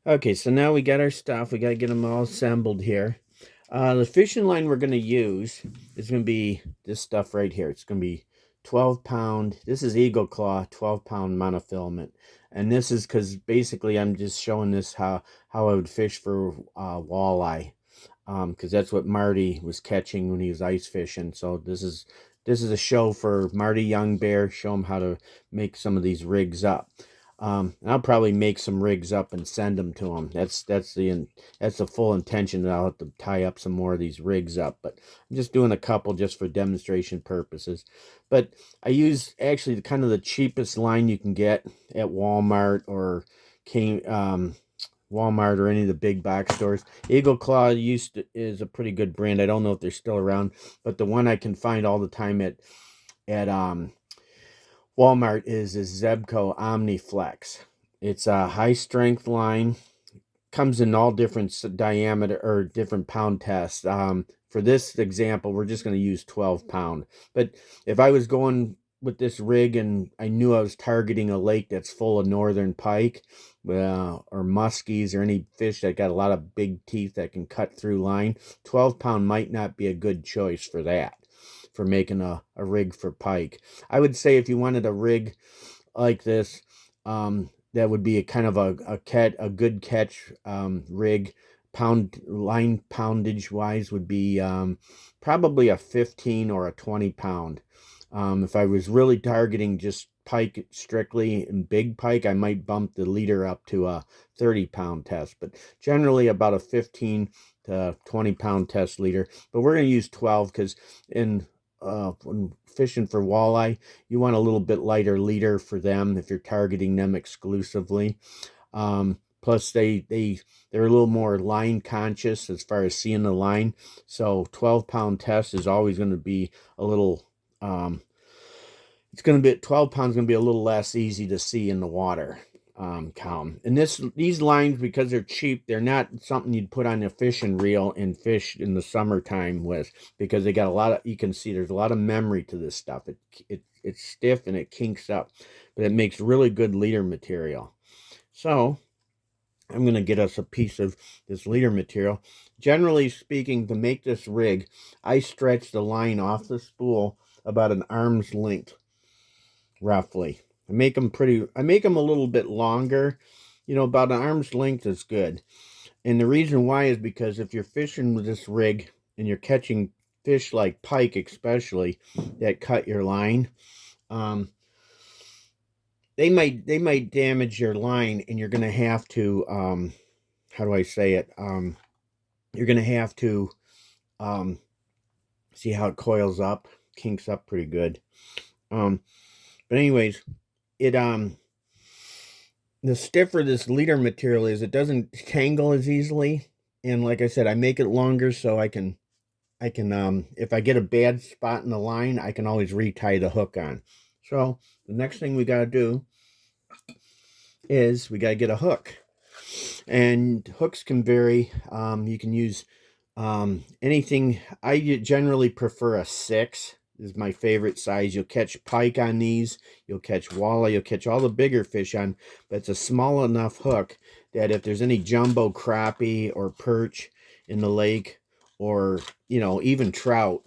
Okay, so now we got our stuff. We got to get them all assembled here. The fishing line we're going to use is going to be this stuff right here. It's going to be 12 pound. This is Eagle Claw, 12-pound monofilament. And this is because basically I'm just showing this how I would fish for walleye. Because that's what Marty was catching when he was ice fishing. So this is a show for Marty Young Bear. Show him how to make some of these rigs up. I'll probably make some rigs up and send them to him. That's the full intention that I'll have to tie up some more of these rigs up. But I'm just doing a couple just for demonstration purposes. But I use actually kind of the cheapest line you can get at Walmart or King, Walmart or any of the big box stores. Eagle Claw is a pretty good brand. I don't know if they're still around, but the one I can find all the time at Walmart is Zebco OmniFlex. It's a high strength line. Comes in all different diameter or different pound tests. For this example, we're just going to use 12 pound. But if I was going with this rig and I knew I was targeting a lake that's full of northern pike, or muskies or any fish that got a lot of big teeth that can cut through line, 12 pound might not be a good choice for that, for making a rig for pike. I would say if you wanted a rig like this, that would be a kind of a good catch rig. Pound line poundage wise would be probably a 15 or a 20 pound. If I was really targeting just pike strictly and big pike, I might bump the leader up to a 30-pound test, but generally about a 15 to 20-pound test leader. But we're going to use 12 because when fishing for walleye, you want a little bit lighter leader for them if you're targeting them exclusively. Plus, they're a little more line conscious as far as seeing the line. So 12-pound test is always going to be a little. It's going to be 12 pounds. Going to be a little less easy to see in the water. Column. And these lines, because they're cheap, they're not something you'd put on a fishing reel and fish in the summertime with, because they got a lot of, you can see there's a lot of memory to this stuff. It's stiff and it kinks up, but it makes really good leader material. So I'm going to get us a piece of this leader material. Generally speaking, to make this rig, I stretch the line off the spool about an arm's length, roughly. I make them a little bit longer. About an arm's length is good. And the reason why is because if you're fishing with this rig and you're catching fish like pike, especially, that cut your line, they might damage your line, and you're gonna have to how do I say it? You're gonna have to um see how it coils up, kinks up pretty good. But anyways, it the stiffer this leader material is, it doesn't tangle as easily. And like I said, I make it longer so I can if I get a bad spot in the line, I can always retie the hook on. So the next thing we gotta do is we gotta get a hook. And hooks can vary. You can use anything. I generally prefer a 6 is my favorite size. You'll catch pike on these, you'll catch walleye, you'll catch all the bigger fish on, but it's a small enough hook that if there's any jumbo crappie or perch in the lake, or even trout,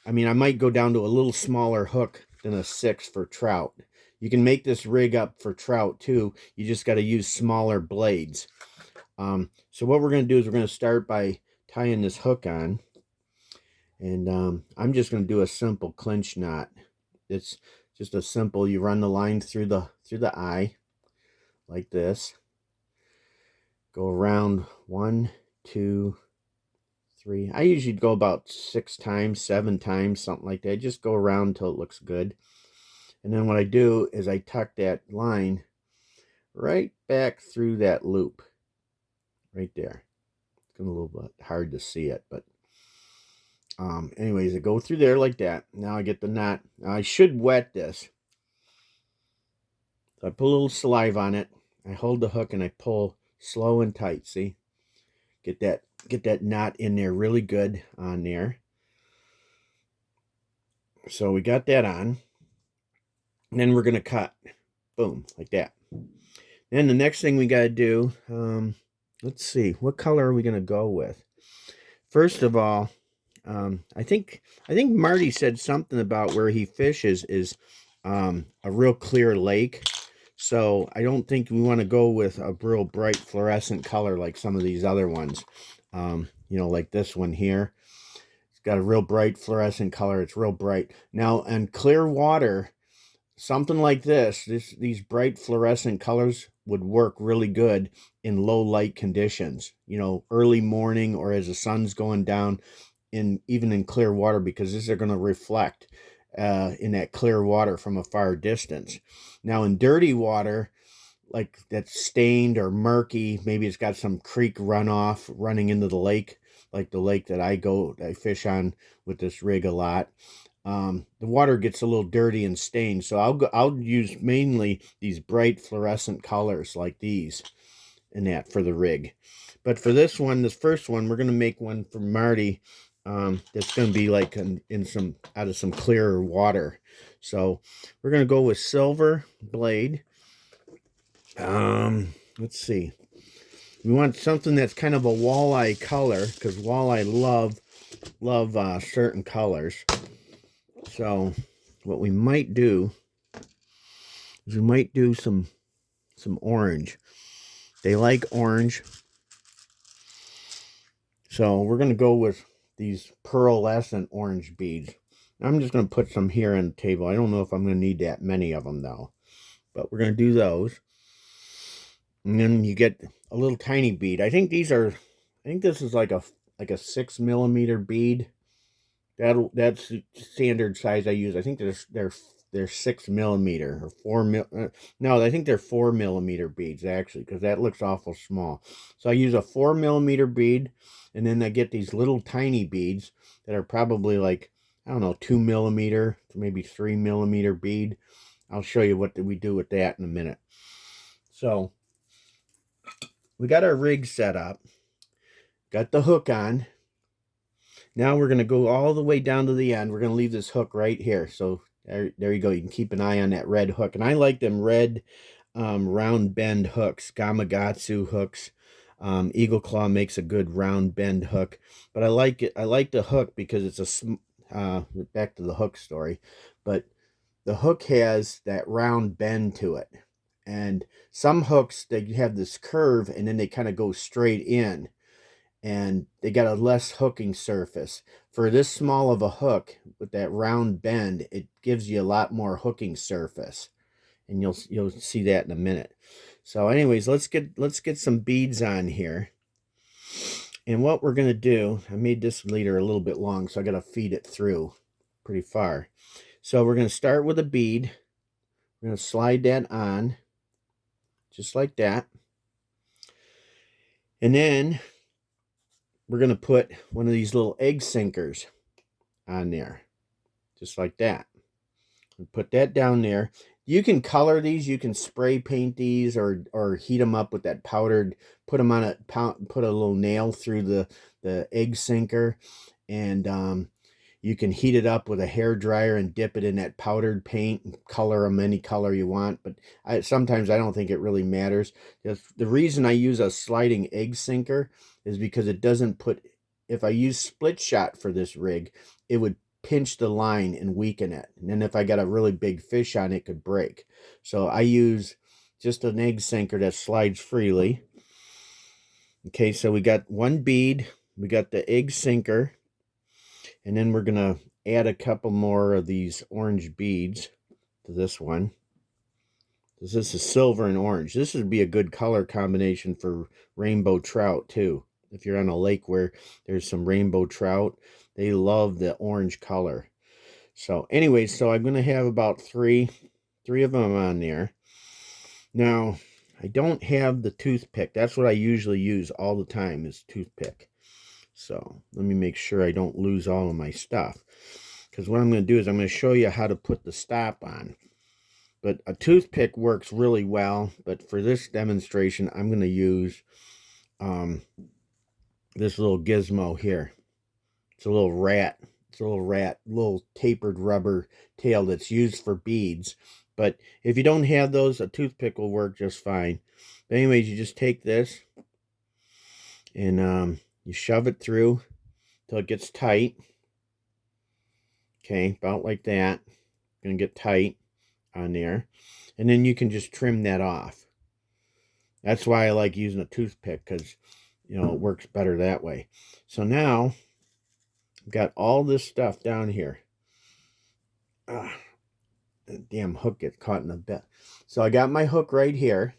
I mean, I might go down to a little smaller hook than a 6 for trout. You can make this rig up for trout too. You just got to use smaller blades. So what we're going to do is we're going to start by tying this hook on. And I'm just going to do a simple clinch knot. It's just a simple, you run the line through the eye like this. Go around 1, 2, 3. I usually go about 6 times, 7 times, something like that. Just go around until it looks good. And then what I do is I tuck that line right back through that loop. Right there. It's a little bit hard to see it, but anyways, I go through there like that. Now I get the knot. Now I should wet this. So I put a little saliva on it. I hold the hook and I pull slow and tight. See? Get that knot in there really good on there. So we got that on. And then we're gonna cut. Boom, like that. Then the next thing we gotta do, let's see, what color are we going to go with? First of all, I think Marty said something about where he fishes is a real clear lake. So I don't think we want to go with a real bright fluorescent color like some of these other ones. You know, like this one here. It's got a real bright fluorescent color. It's real bright. Now, in clear water, something like these bright fluorescent colors would work really good in low light conditions, you know, early morning or as the sun's going down, even in clear water, because these are going to reflect in that clear water from a far distance. Now in dirty water, like that's stained or murky, maybe it's got some creek runoff running into the lake, like the lake that I fish on with this rig a lot. The water gets a little dirty and stained, so I'll use mainly these bright fluorescent colors like these and that for the rig. But for this first one, we're gonna make one for Marty. That's gonna be like in some out of some clearer water. So we're gonna go with silver blade. Let's see. We want something that's kind of a walleye color because walleye love certain colors. So what we might do is we might do some orange. They like orange. So we're going to go with these pearlescent orange beads. I'm just going to put some here on the table. I don't know if I'm going to need that many of them though. But we're going to do those. And then you get a little tiny bead. I think this is like a 6mm bead. That's the standard size I use. I think they're 6mm or 4mm. No, I think they're 4mm beads actually, because that looks awful small. So I use a 4mm bead, and then I get these little tiny beads that are probably like, I don't know, 2mm to maybe 3mm bead. I'll show you what we do with that in a minute. So we got our rig set up, got the hook on. Now we're going to go all the way down to the end. We're going to leave this hook right here. So there you go. You can keep an eye on that red hook. And I like them red round bend hooks, Gamakatsu hooks. Eagle Claw makes a good round bend hook. But I like it. I like the hook because it's back to the hook story. But the hook has that round bend to it. And some hooks, they have this curve and then they kind of go straight in. And they got a less hooking surface. For this small of a hook with that round bend, it gives you a lot more hooking surface, and you'll see that in a minute. So anyways, let's get some beads on here. And what we're gonna do, I made this leader a little bit long, so I gotta feed it through pretty far. So we're gonna start with a bead. We're gonna slide that on just like that, and then we're going to put one of these little egg sinkers on there, just like that. And put that down there. You can color these. You can spray paint these or heat them up with that powdered, put them on put a little nail through the egg sinker, and you can heat it up with a hair dryer and dip it in that powdered paint and color them any color you want. But sometimes I don't think it really matters. The reason I use a sliding egg sinker is because it doesn't put, if I use split shot for this rig, it would pinch the line and weaken it. And then if I got a really big fish on it, it could break. So I use just an egg sinker that slides freely. Okay, so we got one bead, we got the egg sinker, and then we're gonna add a couple more of these orange beads to this one. This is silver and orange. This would be a good color combination for rainbow trout too. If you're on a lake where there's some rainbow trout, they love the orange color. So anyway, so I'm gonna have about three of them on there. Now, I don't have the toothpick. That's what I usually use all the time, is toothpick. So let me make sure I don't lose all of my stuff. Because what I'm going to do is I'm going to show you how to put the stop on. But a toothpick works really well. But for this demonstration, I'm going to use this little gizmo here. It's a little rat. Little tapered rubber tail that's used for beads. But if you don't have those, a toothpick will work just fine. But anyways, you just take this And you shove it through till it gets tight. Okay, about like that. Gonna get tight on there. And then you can just trim that off. That's why I like using a toothpick, because it works better that way. So now I've got all this stuff down here. The damn hook gets caught in the bit. So I got my hook right here,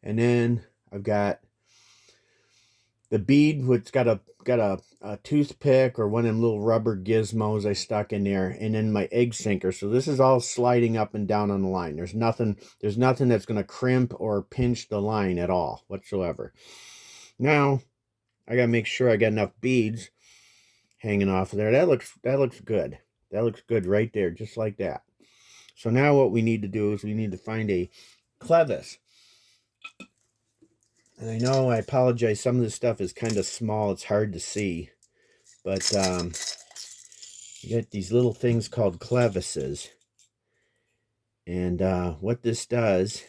and then I've got the bead, which got a toothpick or one of them little rubber gizmos I stuck in there, and then my egg sinker. So this is all sliding up and down on the line. There's nothing that's going to crimp or pinch the line at all whatsoever. Now I got to make sure I got enough beads hanging off of there. That looks good. That looks good right there, just like that. So now what we need to do is we need to find a clevis. And I know, I apologize, some of this stuff is kind of small. It's hard to see. But you get these little things called clevises. And what this does,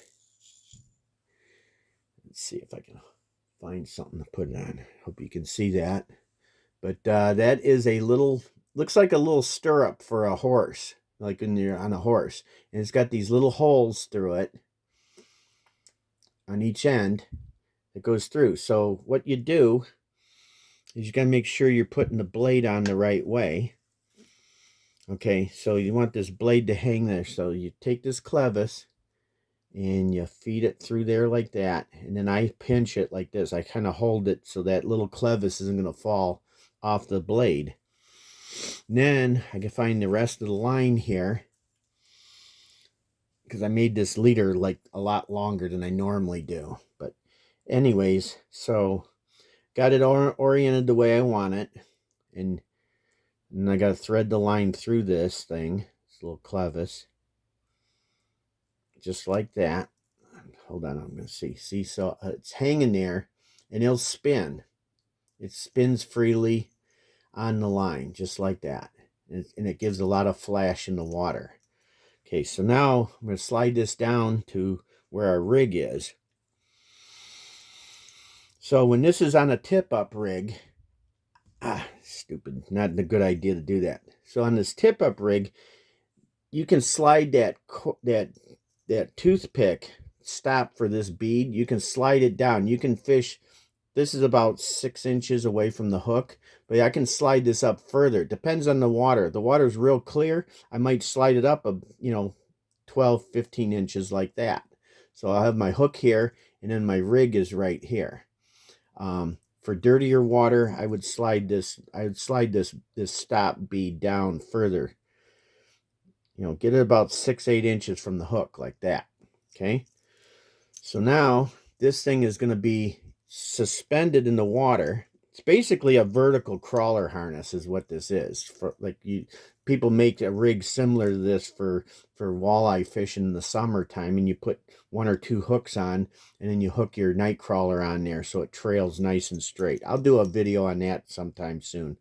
let's see if I can find something to put it on. Hope you can see that. But that is a little, looks like a little stirrup for a horse, like when you're on a horse. And it's got these little holes through it on each end that goes through. So what you do is you got to make sure you're putting the blade on the right way. Okay, so you want this blade to hang there. So you take this clevis and you feed it through there like that. And then I pinch it like this. I kind of hold it so that little clevis isn't going to fall off the blade. And then I can find the rest of the line here, because I made this leader like a lot longer than I normally do. But anyways, so got it oriented the way I want it. And I got to thread the line through this thing, this little clevis, just like that. Hold on, I'm going to see. See, so it's hanging there, and it'll spin. It spins freely on the line, just like that. And it gives a lot of flash in the water. Okay, so now I'm going to slide this down to where our rig is. So when this is on a tip-up rig, stupid, not a good idea to do that. So on this tip-up rig, you can slide that toothpick stop for this bead. You can slide it down. You can fish. This is about 6 inches away from the hook, but I can slide this up further. It depends on the water. If the water's real clear, I might slide it up 12, 15 inches like that. So I'll have my hook here, and then my rig is right here. For dirtier water, I would slide this stop bead down further. Get it about 6, 8 inches from the hook like that. Okay. So now this thing is going to be suspended in the water. It's basically a vertical crawler harness is what this is. For people make a rig similar to this for walleye fishing in the summertime, and you put 1 or 2 hooks on, and then you hook your night crawler on there so it trails nice and straight. I'll do a video on that sometime soon.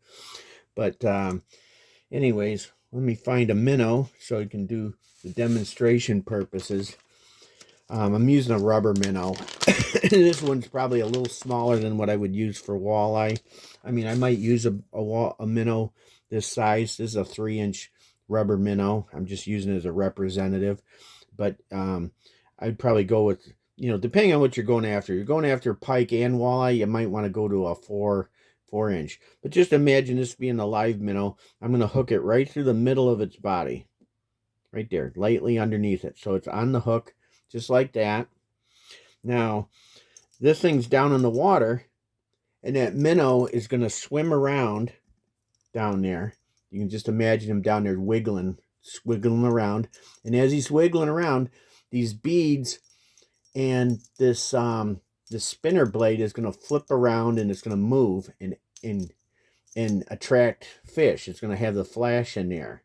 But anyways, let me find a minnow so I can do the demonstration purposes. I'm using a rubber minnow. This one's probably a little smaller than what I would use for walleye. I mean, I might use a minnow this size. This is a 3-inch rubber minnow. I'm just using it as a representative. But I'd probably go with, depending on what you're going after. You're going after pike and walleye, you might want to go to a 4-inch. But just imagine this being a live minnow. I'm going to hook it right through the middle of its body. Right there, lightly underneath it. So it's on the hook, just like that. Now, this thing's down in the water, and that minnow is going to swim around down there. You can just imagine him down there swiggling around. And as he's wiggling around, these beads and this spinner blade is going to flip around, and it's going to move and attract fish. It's going to have the flash in there.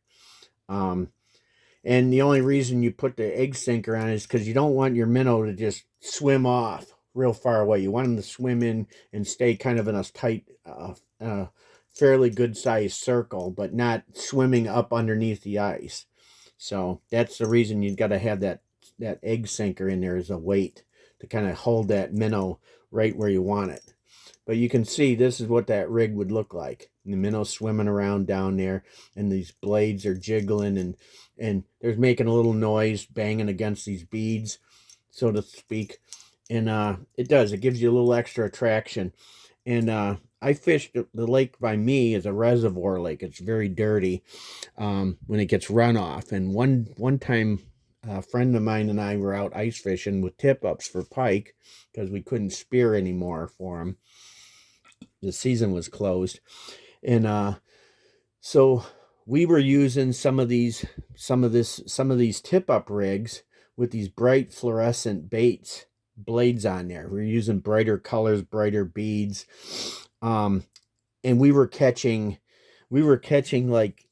And the only reason you put the egg sinker on is because you don't want your minnow to just swim off real far away. You want them to swim in and stay kind of in a tight, fairly good sized circle, but not swimming up underneath the ice. So that's the reason you've got to have that egg sinker in there as a weight to kind of hold that minnow right where you want it. But you can see this is what that rig would look like. The minnow swimming around down there, and these blades are jiggling, and they're making a little noise, banging against these beads, so to speak. And it does. It gives you a little extra attraction. And I fished the lake by me is a reservoir lake. It's very dirty when it gets runoff. And one time, a friend of mine and I were out ice fishing with tip-ups for pike because we couldn't spear anymore for them. The season was closed. And so we were using some of these tip-up rigs with these bright fluorescent blades on there. We're using brighter colors, brighter beads. And we were catching like,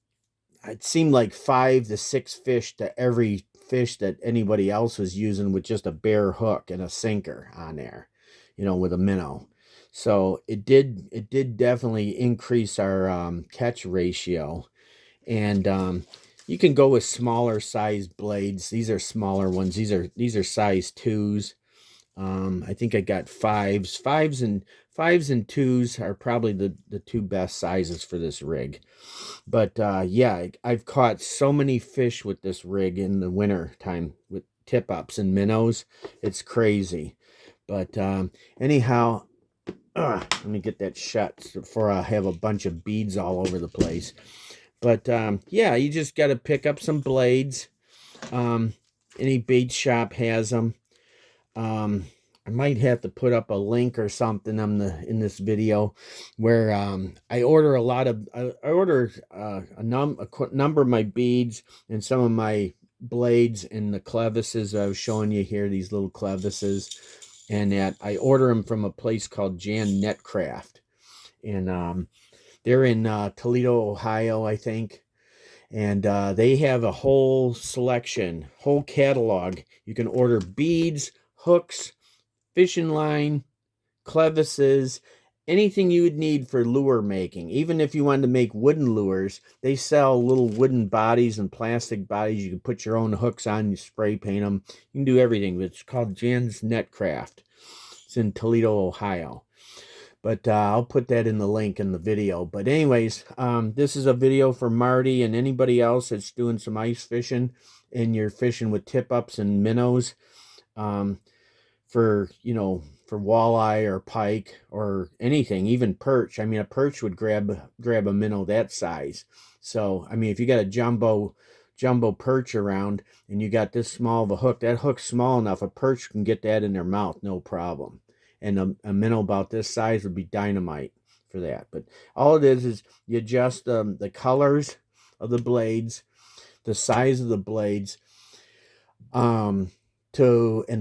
it seemed like 5 to 6 fish to every fish that anybody else was using with just a bare hook and a sinker on there, with a minnow. So it did definitely increase our catch ratio. And you can go with smaller size blades. These are smaller ones. These are size 2s. I think I got 5s. 5s and 2s are probably the 2 best sizes for this rig. But yeah, I've caught so many fish with this rig in the winter time with tip-ups and minnows. It's crazy. But anyhow, let me get that shut before I have a bunch of beads all over the place. But yeah, you just got to pick up some blades. Any bait shop has them. I might have to put up a link or something in this video where I order I order a number of my beads and some of my blades and the clevises I was showing you here, these little clevises, and that I order them from a place called Jan Netcraft, and they're in Toledo, Ohio, I think. And they have a whole selection, whole catalog. You can order beads, hooks, fishing line, clevises, anything you would need for lure making. Even if you wanted to make wooden lures, they sell little wooden bodies and plastic bodies. You can put your own hooks on, you spray paint them. You can do everything. It's called Jan's Netcraft. It's in Toledo, Ohio. But I'll put that in the link in the video. But anyways, this is a video for Marty and anybody else that's doing some ice fishing and you're fishing with tip-ups and minnows. For walleye or pike or anything, even perch. I mean, a perch would grab a minnow that size. So, I mean, if you got a jumbo perch around and you got this small of a hook, that hook's small enough, a perch can get that in their mouth, no problem. And a minnow about this size would be dynamite for that. But all it is you adjust the colors of the blades, the size of the blades, and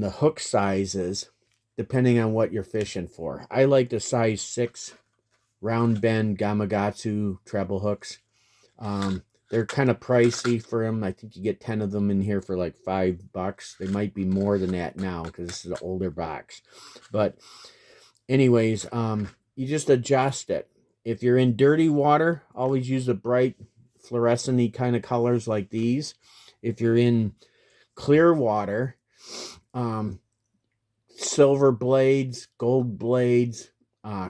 the hook sizes, depending on what you're fishing for. I like the size 6 round bend Gamakatsu treble hooks. They're kind of pricey for them. I think you get 10 of them in here for like $5. They might be more than that now because this is an older box. But anyways, you just adjust it. If you're in dirty water, always use the bright fluorescent-y kind of colors like these. If you're in clear water, silver blades, gold blades,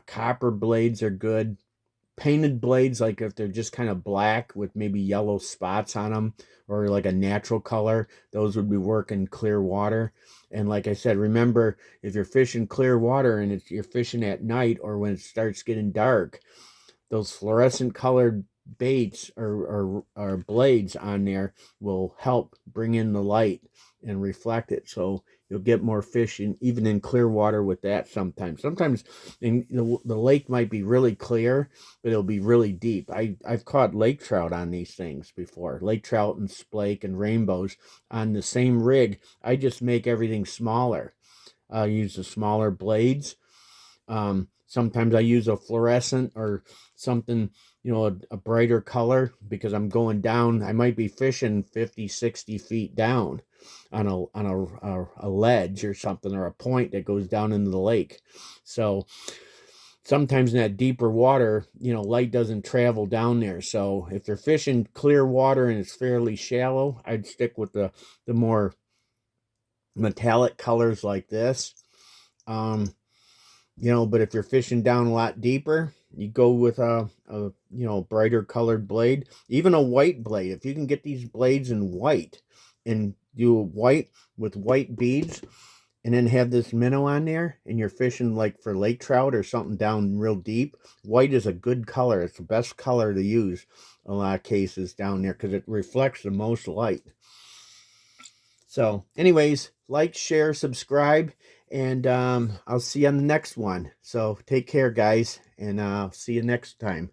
copper blades are good. Painted blades, like if they're just kind of black with maybe yellow spots on them or like a natural color, those would be working clear water. And like I said, remember, if you're fishing clear water and you're fishing at night or when it starts getting dark, those fluorescent colored baits or blades on there will help bring in the light and reflect it, so you'll get more fish even in clear water with that. Sometimes the lake might be really clear, but it'll be really deep. I've caught lake trout on these things before, lake trout and splake and rainbows on the same rig. I just make everything smaller. I use the smaller blades. Sometimes I use a fluorescent or something, a brighter color, because I'm going down. I might be fishing 50, 60 feet down on a ledge or something, or a point that goes down into the lake. So sometimes in that deeper water, light doesn't travel down there. So if you're fishing clear water and it's fairly shallow, I'd stick with the more metallic colors like this. but if you're fishing down a lot deeper, you go with a brighter colored blade, even a white blade. If you can get these blades in white and do white with white beads, and then have this minnow on there, and you're fishing like for lake trout or something down real deep, white is a good color. It's the best color to use in a lot of cases down there because it reflects the most light. So anyways, like, share, subscribe, and I'll see you on the next one. So take care, guys, and see you next time.